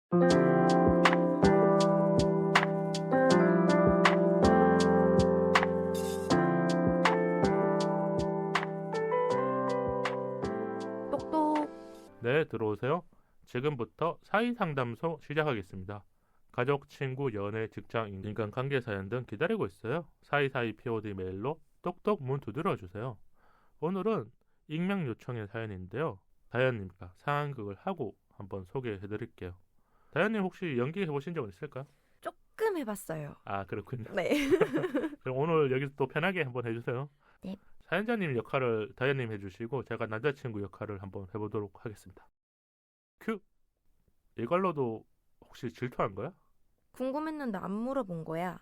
똑똑. 네, 들어오세요. 지금부터 사이상담소 시작하겠습니다. 가족, 친구, 연애, 직장, 인간관계 사연 등 기다리고 있어요. 사이사이 POD 메일로 똑똑 문 두드려 주세요. 오늘은 익명 요청의 사연인데요. 다현님과 상황극을 하고 한번 소개해 드릴게요. 다현님 혹시 연기 해보신 적은 있을까요? 조금 해봤어요. 아, 그렇군요. 네. 그럼 오늘 여기서 또 편하게 한번 해주세요. 네. 사연자님 역할을 다현님 해주시고 제가 남자친구 역할을 한번 해보도록 하겠습니다. 큐! 이걸로도 혹시 질투한 거야? 궁금했는데 안 물어본 거야.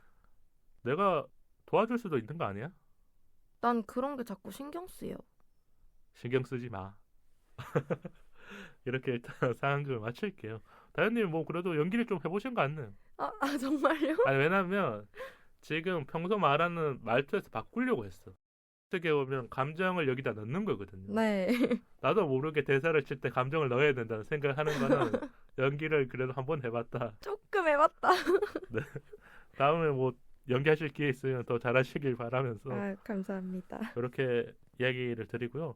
내가 도와줄 수도 있는 거 아니야? 난 그런 게 자꾸 신경 쓰여. 신경 쓰지 마. 이렇게 일단 상황을 마칠게요. 다현님 뭐 그래도 연기를 좀 해보신 거 같네요. 정말요? 아니 왜냐면 지금 평소 말하는 말투에서 바꾸려고 했어. 어떻게 보면 감정을 여기다 넣는 거거든요. 네. 나도 모르게 대사를 칠 때 감정을 넣어야 된다는 생각을 하는 거는 연기를 그래도 한번 해봤다. 조금 해봤다. 다음에 뭐 연기하실 기회 있으면 더 잘하시길 바라면서 감사합니다. 그렇게 이야기를 드리고요.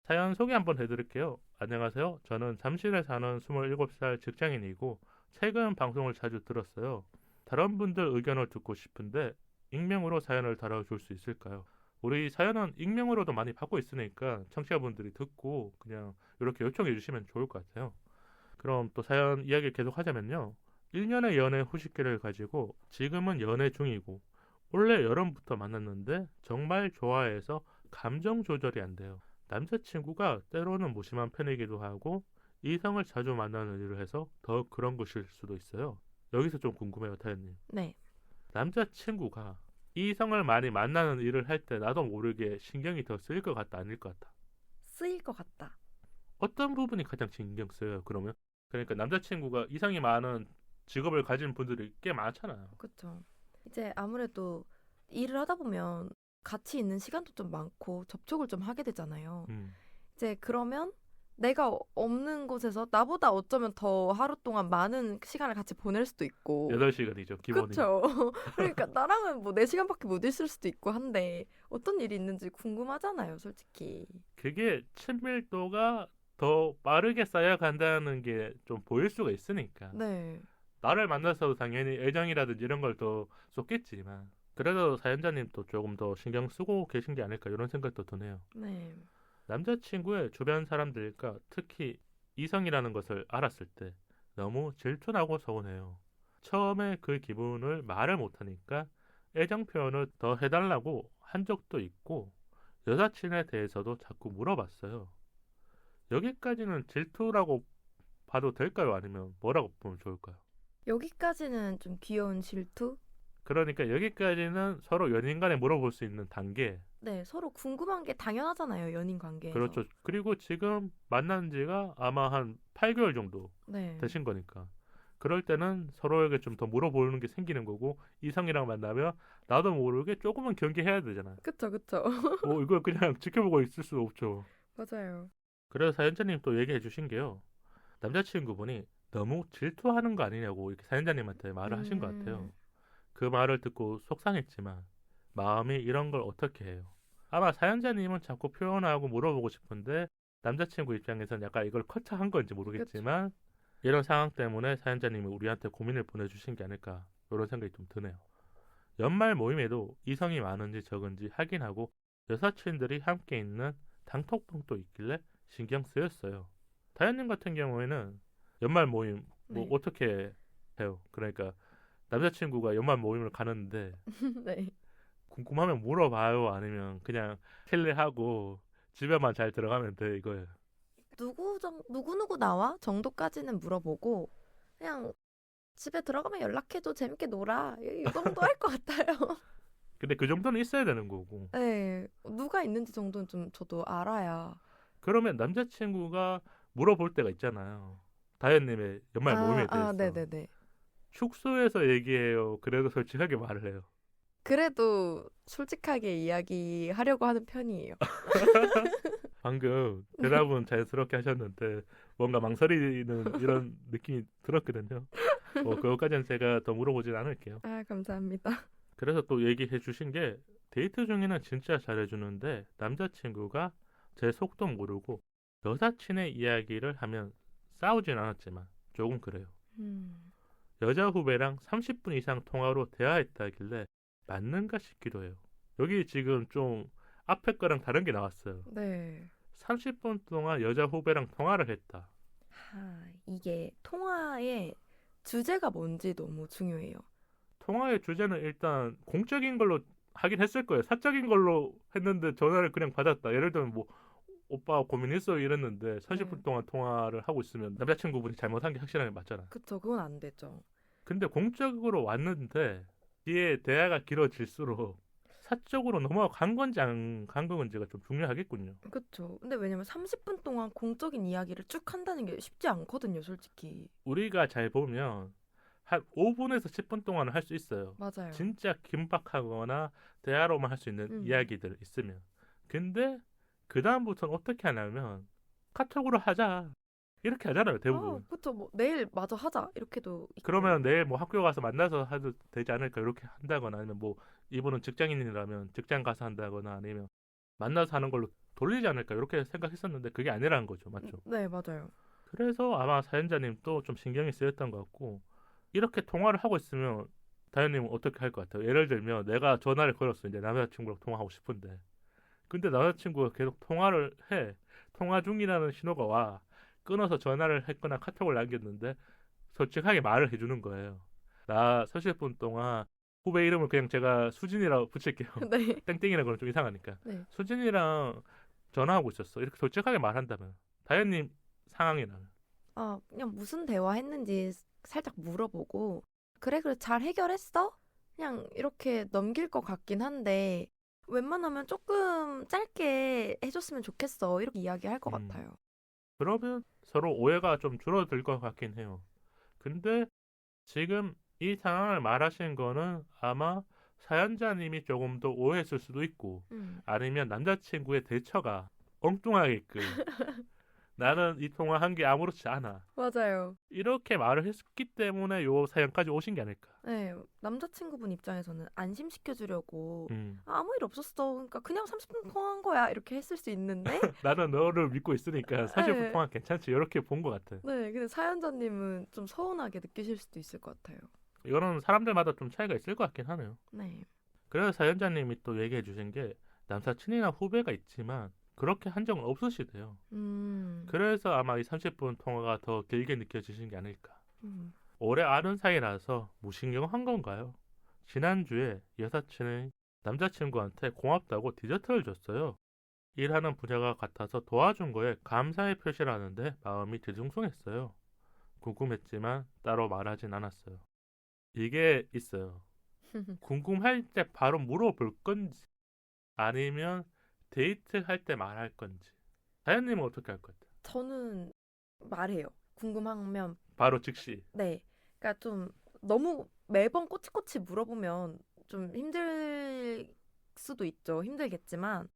사연 소개 한번 해드릴게요. 안녕하세요. 저는 잠실에 사는 27살 직장인이고 최근 방송을 자주 들었어요. 다른 분들 의견을 듣고 싶은데 익명으로 사연을 다뤄줄 수 있을까요? 우리 사연은 익명으로도 많이 받고 있으니까 청취자분들이 듣고 그냥 이렇게 요청해 주시면 좋을 것 같아요. 그럼 또 사연 이야기를 계속 하자면요. 1년의 연애 후식기를 가지고 지금은 연애 중이고 원래 여름부터 만났는데 정말 좋아해서 감정 조절이 안 돼요. 남자친구가 때로는 무심한 편이기도 하고 이성을 자주 만나는 일을 해서 더 그런 것일 수도 있어요. 여기서 좀 궁금해요, 타연님. 네. 남자친구가 이성을 많이 만나는 일을 할 때 나도 모르게 신경이 더 쓰일 것 같다, 아닐 것 같다. 쓰일 것 같다. 어떤 부분이 가장 신경 쓰여요, 그러면? 그러니까 남자친구가 이성이 많은 직업을 가진 분들이 꽤 많잖아요. 그쵸. 이제 아무래도 일을 하다 보면 같이 있는 시간도 좀 많고 접촉을 좀 하게 되잖아요. 이제 그러면 내가 없는 곳에서 나보다 어쩌면 더 하루 동안 많은 시간을 같이 보낼 수도 있고. 8시간이죠, 기본이. 그쵸. 그러니까 나랑은 뭐 4시간밖에 못 있을 수도 있고 한데 어떤 일이 있는지 궁금하잖아요, 솔직히. 그게 친밀도가 더 빠르게 쌓여간다는 게 좀 보일 수가 있으니까. 네. 나를 만나서도 당연히 애정이라든지 이런 걸 더 쏟겠지만 그래도 사연자님도 조금 더 신경 쓰고 계신 게 아닐까 이런 생각도 드네요. 네. 남자친구의 주변 사람들과 특히 이성이라는 것을 알았을 때 너무 질투나고 서운해요. 처음에 그 기분을 말을 못하니까 애정 표현을 더 해달라고 한 적도 있고 여사친에 대해서도 자꾸 물어봤어요. 여기까지는 질투라고 봐도 될까요? 아니면 뭐라고 보면 좋을까요? 여기까지는 좀 귀여운 질투? 그러니까 여기까지는 서로 연인 간에 물어볼 수 있는 단계. 네, 서로 궁금한 게 당연하잖아요, 연인 관계에서. 그렇죠. 그리고 지금 만난 지가 아마 한 8개월 정도 네. 되신 거니까. 그럴 때는 서로에게 좀 더 물어보는 게 생기는 거고 이성이랑 만나면 나도 모르게 조금은 경계해야 되잖아요. 그쵸. 이걸 그냥 지켜보고 있을 수 없죠. 맞아요. 그래서 사연자님 또 얘기해 주신 게요. 남자친구분이 너무 질투하는 거 아니냐고 이렇게 사연자님한테 말을 하신 것 같아요. 그 말을 듣고 속상했지만 마음이 이런 걸 어떻게 해요? 아마 사연자님은 자꾸 표현하고 물어보고 싶은데 남자친구 입장에서는 약간 이걸 커트한 건지 모르겠지만 이런 상황 때문에 사연자님이 우리한테 고민을 보내주신 게 아닐까 이런 생각이 좀 드네요. 연말 모임에도 이성이 많은지 적은지 확인하고 여사친들이 함께 있는 단톡방도 있길래 신경 쓰였어요. 다현님 같은 경우에는 연말 모임 뭐 네. 어떻게 해요? 그러니까 남자친구가 연말 모임을 가는데 네. 궁금하면 물어봐요? 아니면 그냥 실례하고 집에만 잘 들어가면 돼 이거예요? 누구 나와? 정도까지는 물어보고 그냥 집에 들어가면 연락해줘. 재밌게 놀아. 이 정도 할 것 같아요. 근데 그 정도는 있어야 되는 거고. 네. 누가 있는지 정도는 좀 저도 알아야. 그러면 남자친구가 물어볼 때가 있잖아요. 다현님의 연말 모임에 대해서. 네네네. 숙소에서 얘기해요. 그래도 솔직하게 말을 해요. 그래도 솔직하게 이야기하려고 하는 편이에요. 방금 대답은 자연스럽게 하셨는데 뭔가 망설이는 이런 느낌이 들었거든요. 그것까지는 제가 더 물어보진 않을게요. 아, 감사합니다. 그래서 또 얘기해 주신 게 데이트 중에는 진짜 잘해주는데 남자친구가 제 속도 모르고 여사친의 이야기를 하면 싸우진 않았지만 조금 그래요. 여자 후배랑 30분 이상 통화로 대화했다길래 맞는가 싶기도 해요. 여기 지금 좀 앞에 거랑 다른 게 나왔어요. 네. 30분 동안 여자 후배랑 통화를 했다. 이게 통화의 주제가 뭔지 너무 중요해요. 통화의 주제는 일단 공적인 걸로 하긴 했을 거예요. 사적인 걸로 했는데 전화를 그냥 받았다. 예를 들면 뭐 오빠 고민했어 이랬는데 30분 동안 통화를 하고 있으면 남자친구분이 잘못한 게 확실하게 맞잖아. 그쵸, 그건 안 되죠. 근데 공적으로 왔는데 뒤에 대화가 길어질수록 사적으로 넘어간 건지 안 간 건지가 좀 중요하겠군요. 그쵸. 근데 왜냐면 30분 동안 공적인 이야기를 쭉 한다는 게 쉽지 않거든요, 솔직히. 우리가 잘 보면 한 5분에서 10분 동안은 할 수 있어요. 맞아요. 진짜 긴박하거나 대화로만 할 수 있는 이야기들 있으면. 근데 그 다음부터는 어떻게 하냐면 카톡으로 하자 이렇게 하잖아요, 대부분. 그쵸. 뭐 내일 마저 하자 이렇게도 있고. 그러면 내일 뭐 학교 가서 만나서 해도 되지 않을까 이렇게 한다거나 아니면 뭐 이분은 직장인이라면 직장 가서 한다거나 아니면 만나서 하는 걸로 돌리지 않을까 이렇게 생각했었는데 그게 아니라는 거죠, 맞죠? 네, 맞아요. 그래서 아마 사연자님도 좀 신경이 쓰였던 것 같고 이렇게 통화를 하고 있으면 다현님은 어떻게 할 것 같아요? 예를 들면 내가 전화를 걸었어. 이제 남자친구랑 통화하고 싶은데 근데 남자친구가 계속 통화를 해. 통화 중이라는 신호가 와. 끊어서 전화를 했거나 카톡을 남겼는데 솔직하게 말을 해주는 거예요. 나 30분 동안 후배 이름을 그냥 제가 수진이라고 붙일게요. 네. 땡땡이라 그러면 좀 이상하니까. 네. 수진이랑 전화하고 있었어. 이렇게 솔직하게 말한다면 다현님 상황이라면 그냥 무슨 대화했는지 살짝 물어보고 그래 잘 해결했어? 그냥 이렇게 넘길 것 같긴 한데 웬만하면 조금 짧게 해줬으면 좋겠어 이렇게 이야기할 것 같아요. 그러면 서로 오해가 좀 줄어들 것 같긴 해요. 근데 지금 이 상황을 말하신 거는 아마 사연자님이 조금 더 오해했을 수도 있고 아니면 남자친구의 대처가 엉뚱하게끔 나는 이 통화한 게 아무렇지 않아. 맞아요. 이렇게 말을 했기 때문에 요 사연까지 오신 게 아닐까. 네, 남자친구분 입장에서는 안심시켜주려고 음. 아무 일 없었어. 그러니까 그냥 30분 통화한 거야. 이렇게 했을 수 있는데 나는 너를 믿고 있으니까 40분 통화 괜찮지. 이렇게 본 것 같아. 네, 근데 사연자님은 좀 서운하게 느끼실 수도 있을 것 같아요. 이거는 사람들마다 좀 차이가 있을 것 같긴 하네요. 네. 그래서 사연자님이 또 얘기해 주신 게 남사친이나 후배가 있지만 그렇게 한 적은 없으시대요. 그래서 아마 이 30분 통화가 더 길게 느껴지신 게 아닐까. 오래 아는 사이라서 무신경한 건가요? 지난주에 여사친이 남자친구한테 고맙다고 디저트를 줬어요. 일하는 분야가 같아서 도와준 거에 감사의 표시라는데 마음이 뒤숭숭했어요. 궁금했지만 따로 말하진 않았어요. 이게 있어요. 궁금할 때 바로 물어볼 건지 아니면 데이트할 때 말할 건지. 다현님은 어떻게 할 것 같아요? 저는 말해요. 궁금하면 바로 즉시. 네. 그러니까 좀 너무 매번 꼬치꼬치 물어보면 좀 힘들 수도 있죠. 힘들겠지만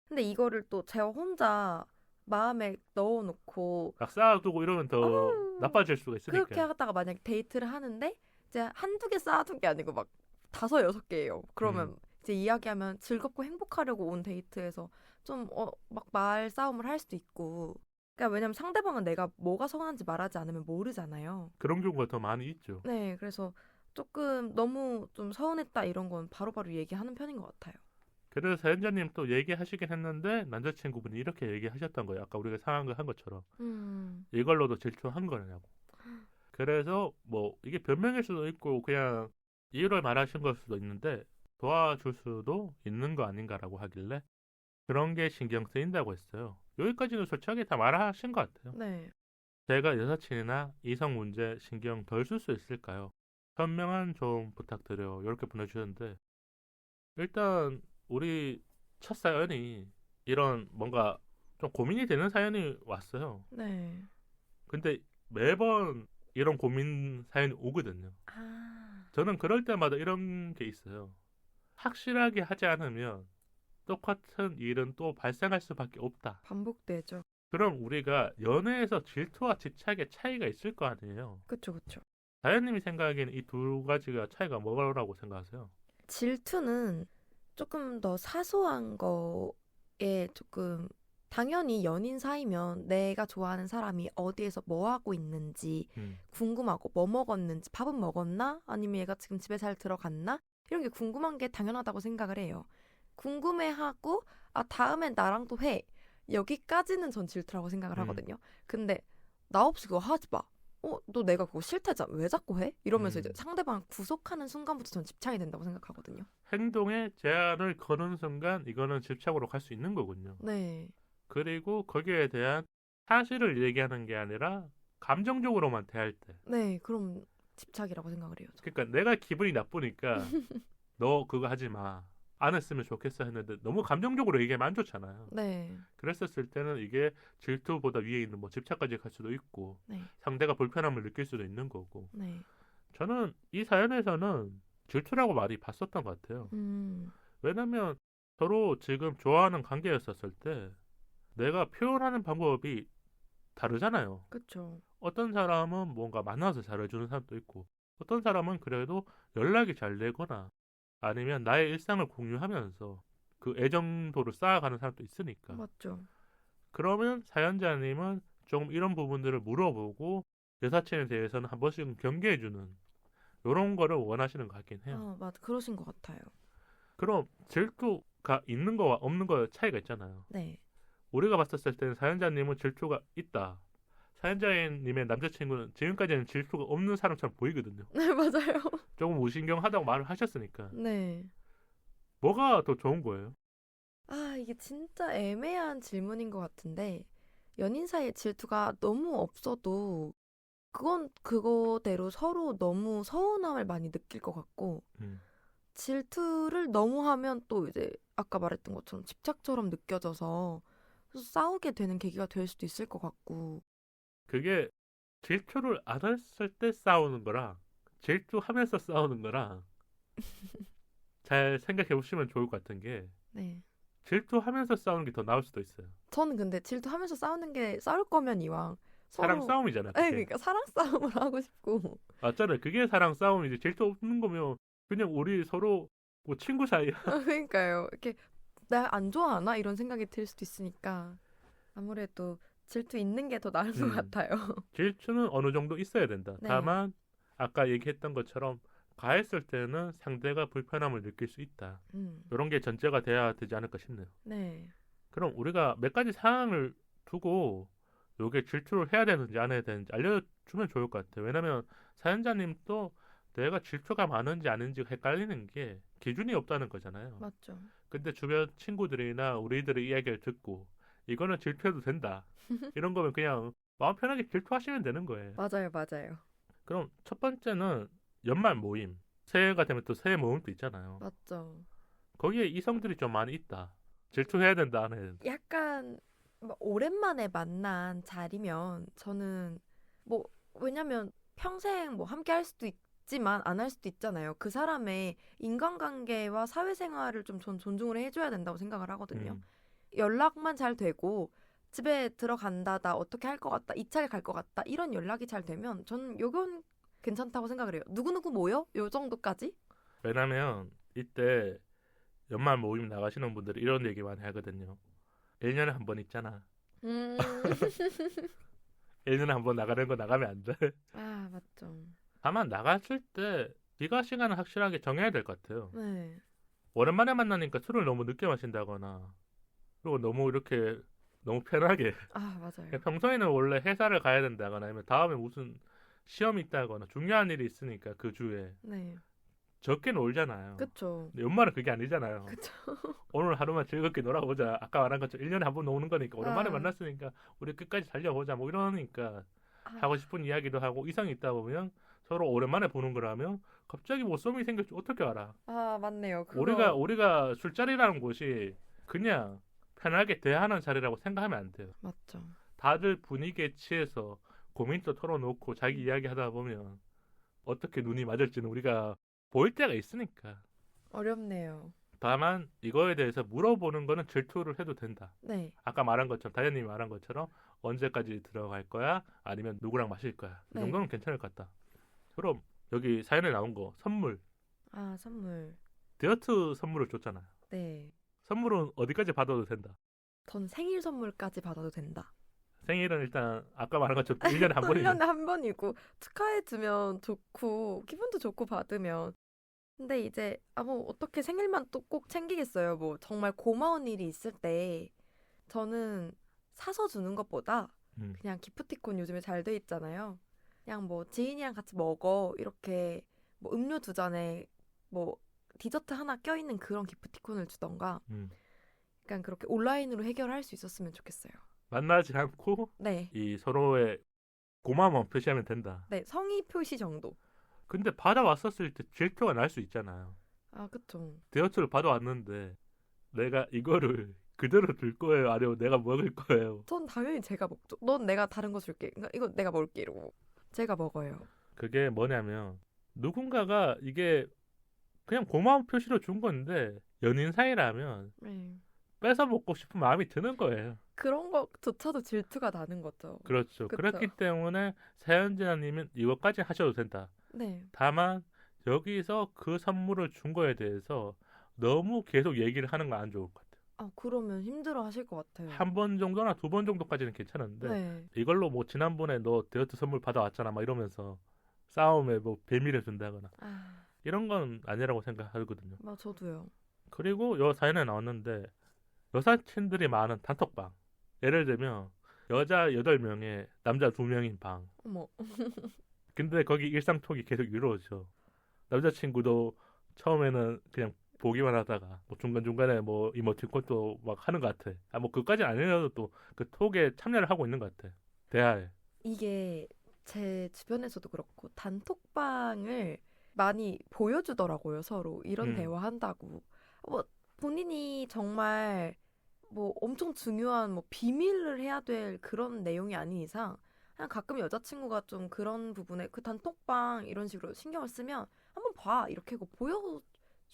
근데 이거를 또 제가 혼자 마음에 넣어놓고 막 쌓아두고 이러면 더 나빠질 수가 있으니까. 그렇게 하다가 만약에 데이트를 하는데 이제 한두 개 쌓아둔 게 아니고 막 5-6개예요. 그러면 이제 이야기하면 즐겁고 행복하려고 온 데이트에서 좀 막 말 싸움을 할 수도 있고. 그러니까 왜냐면 상대방은 내가 뭐가 서운한지 말하지 않으면 모르잖아요. 그런 경우가 더 많이 있죠. 네, 그래서 조금 너무 좀 서운했다 이런 건 바로바로 얘기하는 편인 것 같아요. 그래서 사연자님 또 얘기하시긴 했는데 남자친구분이 이렇게 얘기하셨던 거예요. 아까 우리가 상황을 한 것처럼. 이걸로도 질투한 거냐고. 그래서 뭐 이게 변명일 수도 있고 그냥 이유를 말하신 걸 수도 있는데 도와줄 수도 있는 거 아닌가라고 하길래 그런 게 신경 쓰인다고 했어요. 여기까지는 솔직하게 다 말하신 것 같아요. 네. 제가 여사친이나 이성 문제 신경 덜 쓸 수 있을까요? 현명한 조언 부탁드려요. 이렇게 보내주셨는데 일단 우리 첫 사연이 이런 뭔가 좀 고민이 되는 사연이 왔어요. 네. 근데 매번 이런 고민 사연이 오거든요. 저는 그럴 때마다 이런 게 있어요. 확실하게 하지 않으면 똑같은 일은 또 발생할 수밖에 없다. 반복되죠. 그럼 우리가 연애에서 질투와 집착의 차이가 있을 거 아니에요. 그쵸, 그쵸. 다현님이 생각하기에는 이 두 가지가 차이가 뭐라고 생각하세요? 질투는 조금 더 사소한 거에 조금 당연히 연인 사이면 내가 좋아하는 사람이 어디에서 뭐 하고 있는지 궁금하고 뭐 먹었는지 밥은 먹었나? 아니면 얘가 지금 집에 잘 들어갔나? 이런 게 궁금한 게 당연하다고 생각을 해요. 궁금해하고 아 다음엔 나랑 또 해. 여기까지는 전 질투라고 생각을 하거든요. 근데 나 없이 그거 하지 마. 너 내가 그거 싫다잖아. 왜 자꾸 해? 이러면서 이제 상대방 구속하는 순간부터 전 집착이 된다고 생각하거든요. 행동에 제한을 거는 순간 이거는 집착으로 갈 수 있는 거군요. 네. 그리고 거기에 대한 사실을 얘기하는 게 아니라 감정적으로만 대할 때. 네, 그럼 집착이라고 생각을 해요. 그러니까 내가 기분이 나쁘니까 너 그거 하지 마. 안 했으면 좋겠어 했는데 너무 감정적으로 얘기하면 안 좋잖아요. 네. 그랬었을 때는 이게 질투보다 위에 있는 뭐 집착까지 갈 수도 있고 네. 상대가 불편함을 느낄 수도 있는 거고. 네. 저는 이 사연에서는 질투라고 많이 봤었던 것 같아요. 왜냐면 서로 지금 좋아하는 관계였었을 때 내가 표현하는 방법이 다르잖아요. 그쵸. 어떤 사람은 뭔가 만나서 잘해주는 사람도 있고 어떤 사람은 그래도 연락이 잘 되거나 아니면 나의 일상을 공유하면서 그 애정도를 쌓아가는 사람도 있으니까. 맞죠. 그러면 사연자님은 좀 이런 부분들을 물어보고 여사친에 대해서는 한 번씩은 경계해주는 이런 거를 원하시는 것 같긴 해요. 맞아. 그러신 것 같아요. 그럼 질투가 있는 거와 없는 거의 차이가 있잖아요. 네. 우리가 봤었을 때는 사연자님은 질투가 있다. 사연자님의 남자친구는 지금까지는 질투가 없는 사람처럼 보이거든요. 네, 맞아요. 조금 무신경하다고 말을 하셨으니까. 네. 뭐가 더 좋은 거예요? 이게 진짜 애매한 질문인 것 같은데 연인 사이에 질투가 너무 없어도 그건 그거대로 서로 너무 서운함을 많이 느낄 것 같고 질투를 너무 하면 또 이제 아까 말했던 것처럼 집착처럼 느껴져서 싸우게 되는 계기가 될 수도 있을 것 같고 그게 질투를 안 했을 때 싸우는 거랑 질투하면서 싸우는 거랑 잘 생각해 보시면 좋을 것 같은 게 네. 질투하면서 싸우는 게 더 나을 수도 있어요. 저는 근데 질투하면서 싸우는 게 싸울 거면 이왕 사랑 서로 싸움이잖아. 네, 그게. 그러니까 사랑 싸움을 하고 싶고 맞잖아요. 그게 사랑 싸움이지. 질투 없는 거면 그냥 우리 서로 뭐 친구 사이야. 그러니까요. 이렇게 나 안 좋아하나 이런 생각이 들 수도 있으니까 아무래도 질투 있는 게 더 나을 것 같아요. 질투는 어느 정도 있어야 된다. 네. 다만 아까 얘기했던 것처럼 가했을 때는 상대가 불편함을 느낄 수 있다. 이런 게 전제가 돼야 되지 않을까 싶네요. 네. 그럼 우리가 몇 가지 상황을 두고 요게 질투를 해야 되는지 안 해야 되는지 알려주면 좋을 것 같아요. 왜냐면 사연자님도 내가 질투가 많은지 아닌지 헷갈리는 게 기준이 없다는 거잖아요. 맞죠. 근데 주변 친구들이나 우리들의 이야기를 듣고 이거는 질투해도 된다. 이런 거면 그냥 마음 편하게 질투하시면 되는 거예요. 맞아요, 맞아요. 그럼 첫 번째는 연말 모임. 새해가 되면 또 새해 모임도 있잖아요. 맞죠. 거기에 이성들이 좀 많이 있다. 질투해야 된다, 안 해야 된다. 약간 오랜만에 만난 자리면 저는 왜냐면 평생 함께 할 수도 있지만 안 할 수도 있잖아요. 그 사람의 인간관계와 사회생활을 좀 전 존중을 해줘야 된다고 생각을 하거든요. 연락만 잘 되고 집에 들어간다, 나 어떻게 할 것 같다, 이 차례 갈 것 같다 이런 연락이 잘 되면 저는 요건 괜찮다고 생각을 해요. 누구누구 모여? 요 정도까지? 왜냐면 이때 연말 모임 나가시는 분들이 이런 얘기 많이 하거든요. 1년에 한 번 있잖아. 1년에 한 번 나가는 거 나가면 안 돼. 맞죠. 다만 나갔을 때 기가 시간을 확실하게 정해야 될 것 같아요. 네. 오랜만에 만나니까 술을 너무 늦게 마신다거나 그리고 너무 이렇게 너무 편하게 맞아요. 평소에는 원래 회사를 가야 된다거나 아니면 다음에 무슨 시험이 있다거나 중요한 일이 있으니까 그 주에 네. 적게 놀잖아요. 그쵸. 근데 연말은 그게 아니잖아요. 그쵸. 오늘 하루만 즐겁게 놀아보자. 아까 말한 것처럼 1년에 한 번 노는 거니까 오랜만에 아. 만났으니까 우리 끝까지 달려보자. 뭐 이러니까 하고 싶은 이야기도 하고 이성이 있다 보면 서로 오랜만에 보는 거라면 갑자기 뭐 썸이 생길지 어떻게 알아? 맞네요. 우리가 술자리라는 곳이 그냥 편하게 대하는 자리라고 생각하면 안 돼요. 맞죠. 다들 분위기에 취해서 고민도 털어놓고 자기 이야기 하다 보면 어떻게 눈이 맞을지는 우리가 보일 때가 있으니까. 어렵네요. 다만 이거에 대해서 물어보는 거는 질투를 해도 된다. 네. 아까 말한 것처럼 다현님이 말한 것처럼 언제까지 들어갈 거야? 아니면 누구랑 마실 거야? 이 네. 정도는 괜찮을 것 같다. 그럼 여기 사연에 나온 거 선물. 아, 선물. 데이트 선물을 줬잖아요. 네. 선물은 어디까지 받아도 된다. 전 생일 선물까지 받아도 된다. 생일은 일단 아까 말한 것처럼 1년에 한 번이죠. 1년에 한 번이고 축하해주면 좋고 기분도 좋고 받으면. 근데 이제 뭐 어떻게 생일만 또 꼭 챙기겠어요. 뭐 정말 고마운 일이 있을 때 저는 사서 주는 것보다 그냥 기프티콘 요즘에 잘 돼 있잖아요. 그냥 뭐 지인이랑 같이 먹어 이렇게 뭐 음료 2잔에 뭐 디저트 하나 껴있는 그런 기프티콘을 주던가 약간 그렇게 온라인으로 해결할 수 있었으면 좋겠어요. 만나지 않고 네. 이 서로의 고마움만 표시하면 된다. 네, 성의 표시 정도. 근데 받아왔었을 때 질투가 날 수 있잖아요. 아, 그쵸. 데이트를 받아왔는데 내가 이거를 그대로 둘 거예요? 아니면 내가 먹을 거예요? 전 당연히 제가 먹죠. 넌 내가 다른 거 줄게. 그러니까 이거 내가 먹을게 이러고 제가 먹어요. 그게 뭐냐면 누군가가 이게 그냥 고마운 표시로 준 건데 연인 사이라면 네. 뺏어 먹고 싶은 마음이 드는 거예요. 그런 것조차도 질투가 나는 거죠. 그렇죠. 그쵸. 그렇기 때문에 사연자님은 이것까지 하셔도 된다. 네. 다만 여기서 그 선물을 준 거에 대해서 너무 계속 얘기를 하는 건 안 좋을 것 같아요. 아, 그러면 힘들어 하실 것 같아요. 한 번 정도나 2번 정도까지는 괜찮은데 네. 이걸로 뭐 지난번에 너 데이트 선물 받아왔잖아 막 이러면서 싸움에 뭐 배밀을 준다거나 아, 이런 건 아니라고 생각하거든요. 저도요. 그리고 요 사연에 나왔는데 여사친들이 많은 단톡방. 예를 들면 여자 8명에 남자 2명인 방. 어머. 근데 거기 일상톡이 계속 이루어져. 남자친구도 처음에는 그냥 보기만 하다가 뭐 중간중간에 뭐 이모티콘도 막 하는 것 같아. 뭐 그까지는 아니라도 또 그 톡에 참여를 하고 있는 것 같아. 대화에. 이게 제 주변에서도 그렇고 단톡방을 많이 보여주더라고요. 서로 이런 대화한다고. 뭐 본인이 정말 뭐 엄청 중요한 뭐 비밀을 해야 될 그런 내용이 아닌 이상 그냥 가끔 여자친구가 좀 그런 부분에 그 단톡방 이런 식으로 신경을 쓰면 한번 봐 이렇게 하고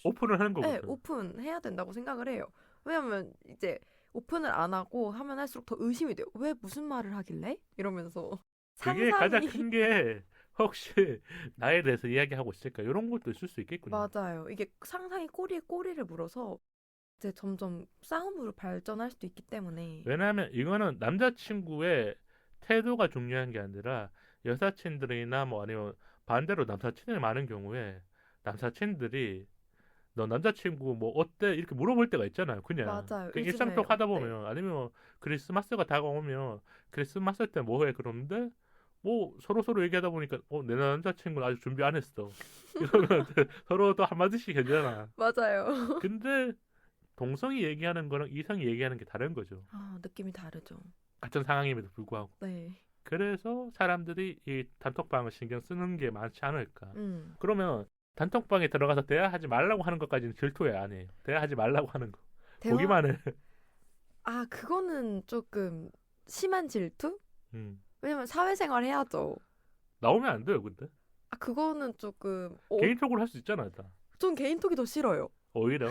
오픈을 하는 네, 거거든. 오픈해야 된다고 생각을 해요. 왜냐면 이제 오픈을 안 하고 하면 할수록 더 의심이 돼요. 왜 무슨 말을 하길래? 이러면서 그게 상상이 가장 큰 게 혹시 나에 대해서 이야기하고 있을까 이런 것도 있을 수 있겠군요. 맞아요. 이게 상상이 꼬리에 꼬리를 물어서 이제 점점 싸움으로 발전할 수도 있기 때문에 왜냐하면 이거는 남자친구의 태도가 중요한 게 아니라 여사친들이나 뭐 아니면 반대로 남사친이 많은 경우에 남사친들이 너 남자친구 뭐 어때 이렇게 물어볼 때가 있잖아요. 그냥 맞아요. 그 요즘에 일상톡 하다 어때? 보면 아니면 크리스마스가 다가오면 크리스마스 때 뭐해 그러는데 뭐 서로 얘기하다 보니까 내 남자친구는 아직 준비 안 했어. 이러면 서로 또 한마디씩 해주잖아. 맞아요. 근데 동성이 얘기하는 거랑 이성이 얘기하는 게 다른 거죠. 아, 느낌이 다르죠. 같은 상황임에도 불구하고. 네. 그래서 사람들이 이 단톡방을 신경 쓰는 게 많지 않을까. 음. 그러면 단톡방에 들어가서 대화하지 말라고 하는 것까지는 질투에 아니에요. 대화하지 말라고 하는 거. 대화 보기만 해. 아, 그거는 조금 심한 질투? 음. 왜냐면 사회생활 해야죠. 나오면 안 돼요, 근데. 아, 그거는 조금 개인적으로 할 수 있잖아, 다. 전 개인톡이 더 싫어요. 오히려.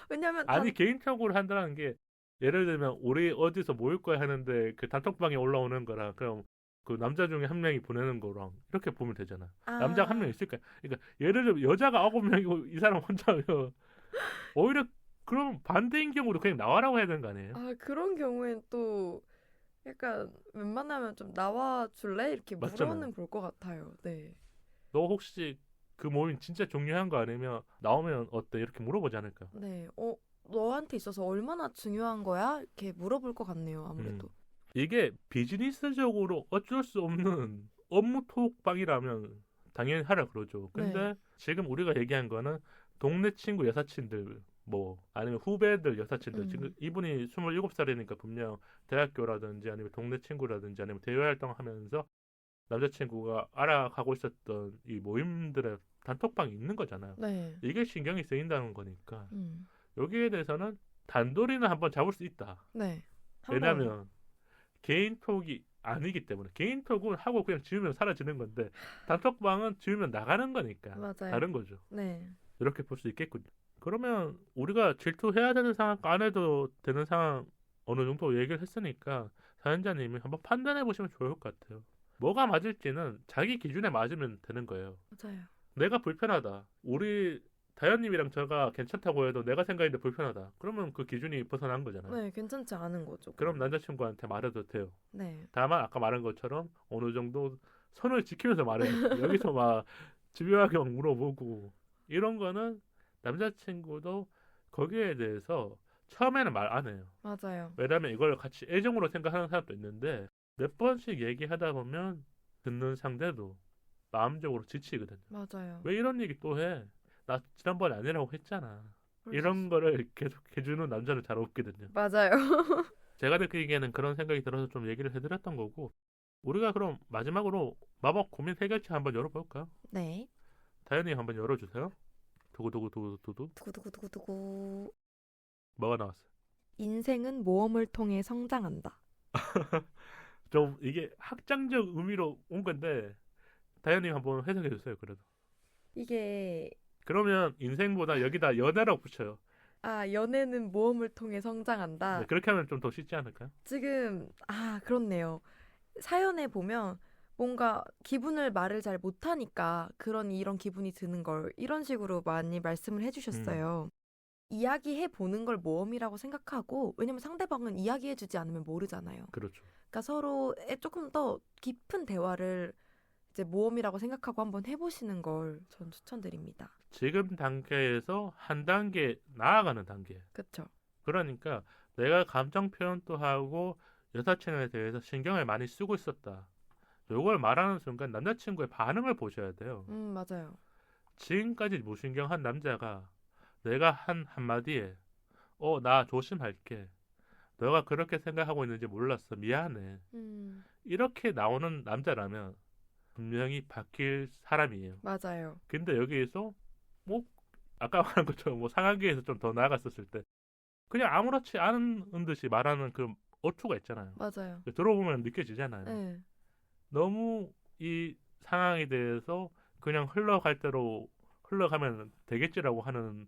왜냐면 아니, 개인적으로 한다는 게 예를 들면 우리 어디서 모일 거야 하는데 그 단톡방에 올라오는 거랑 그럼 그 남자 중에 한 명이 보내는 거랑 이렇게 보면 되잖아. 남자가 한 명 있을까? 그러니까 예를 들면 여자가 9명이고 이 사람 혼자면 오히려 그럼 반대인 경우도 그냥 나와라고 해야 되는 거 아니에요? 아, 그런 경우엔 또 약간 웬만하면 좀 나와 줄래? 이렇게 맞잖아요. 물어는 볼 것 같아요. 네. 너 혹시 그 모임 진짜 중요한 거 아니면 나오면 어때? 이렇게 물어보지 않을까? 네. 너한테 있어서 얼마나 중요한 거야? 이렇게 물어볼 것 같네요. 아무래도. 이게 비즈니스적으로 어쩔 수 없는 업무 톡방이라면 당연히 하라 그러죠. 근데 네. 지금 우리가 얘기한 거는 동네 친구 여사친들 뭐 아니면 후배들 여사친들 지금 이분이 27살이니까 분명 대학교라든지 아니면 동네 친구라든지 아니면 대외 활동하면서 남자친구가 알아가고 있었던 이 모임들의 단톡방이 있는 거잖아요. 네. 이게 신경이 쓰인다는 거니까 음. 여기에 대해서는 단도리는 한번 잡을 수 있다. 네. 왜냐하면 개인톡이 아니기 때문에 개인톡은 하고 그냥 지우면 사라지는 건데 단톡방은 지우면 나가는 거니까 맞아요. 다른 거죠. 네. 이렇게 볼 수 있겠군요. 그러면 우리가 질투해야 되는 상황, 안 해도 되는 상황 어느 정도 얘기를 했으니까 사연자님이 한번 판단해 보시면 좋을 것 같아요. 뭐가 맞을지는 자기 기준에 맞으면 되는 거예요. 맞아요. 내가 불편하다. 우리 다현님이랑 저가 괜찮다고 해도 내가 생각했는데 불편하다. 그러면 그 기준이 벗어난 거잖아요. 네, 괜찮지 않은 거죠. 그럼 남자친구한테 말해도 돼요. 네. 다만 아까 말한 것처럼 어느 정도 선을 지키면서 말해요. 여기서 막 집요하게 막 물어보고 이런 거는 남자친구도 거기에 대해서 처음에는 말 안 해요. 맞아요. 왜냐면 이걸 같이 애정으로 생각하는 사람도 있는데 몇 번씩 얘기하다 보면 듣는 상대도 마음적으로 지치거든요. 맞아요. 왜 이런 얘기 또 해? 나 지난번에 아니라고 했잖아. 그럴 수 이런 거를 계속 해주는 남자는 잘 없거든요. 맞아요. 제가 느끼기에는 그런 생각이 들어서 좀 얘기를 해드렸던 거고 우리가 그럼 마지막으로 마법 고민 해결책 한번 열어볼까요? 네. 다현이 한번 열어주세요. 두구두구두구두구 두구두구두구두구. 뭐가 나왔어요? 인생은 모험을 통해 성장한다. 좀 이게 학장적 의미로 온 건데 다현이 한번 해석해 주세요. 그래도 이게 그러면 인생보다 여기다 연애라고 붙여요. 연애는 모험을 통해 성장한다. 네, 그렇게 하면 좀 더 쉽지 않을까요? 지금 그렇네요. 사연에 보면 뭔가 기분을 말을 잘 못하니까 이런 기분이 드는 걸 이런 식으로 많이 말씀을 해주셨어요. 이야기해 보는 걸 모험이라고 생각하고 왜냐면 상대방은 이야기해주지 않으면 모르잖아요. 그렇죠. 그러니까 서로의 조금 더 깊은 대화를 이제 모험이라고 생각하고 한번 해보시는 걸 전 추천드립니다. 지금 단계에서 한 단계 나아가는 단계. 그렇죠. 그러니까 내가 감정 표현도 하고 여사친에 대해서 신경을 많이 쓰고 있었다. 요걸 말하는 순간 남자친구의 반응을 보셔야 돼요. 맞아요. 지금까지 무신경한 남자가 내가 한 한마디에 나 조심할게. 너가 그렇게 생각하고 있는지 몰랐어. 미안해. 이렇게 나오는 남자라면 분명히 바뀔 사람이에요. 맞아요. 근데 여기에서 뭐 아까 말한 것처럼 뭐 상하기에서 좀 더 나아갔었을 때 그냥 아무렇지 않은 듯이 말하는 그 어투가 있잖아요. 맞아요. 들어보면 느껴지잖아요. 네. 너무 이 상황에 대해서 그냥 흘러갈 대로 흘러가면 되겠지라고 하는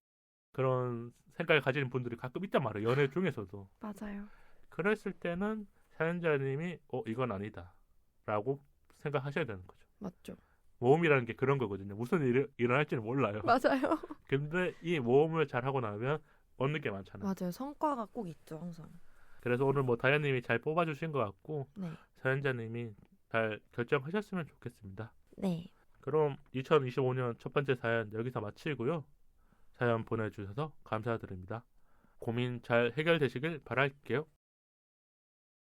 그런 생각을 가지는 분들이 가끔 있단 말이에요. 연애 중에서도. 맞아요. 그랬을 때는 사연자님이 이건 아니다 라고 생각하셔야 되는 거죠. 맞죠. 모험이라는 게 그런 거거든요. 무슨 일이 일어날지는 몰라요. 맞아요. 근데 이 모험을 잘하고 나면 얻는 게 많잖아요. 맞아요. 성과가 꼭 있죠, 항상. 그래서 오늘 뭐 다현님이 잘 뽑아주신 것 같고 네. 사연자님이 잘 결정하셨으면 좋겠습니다. 네. 그럼 2025년 첫 번째 사연 여기서 마치고요. 사연 보내주셔서 감사드립니다. 고민 잘 해결되시길 바랄게요.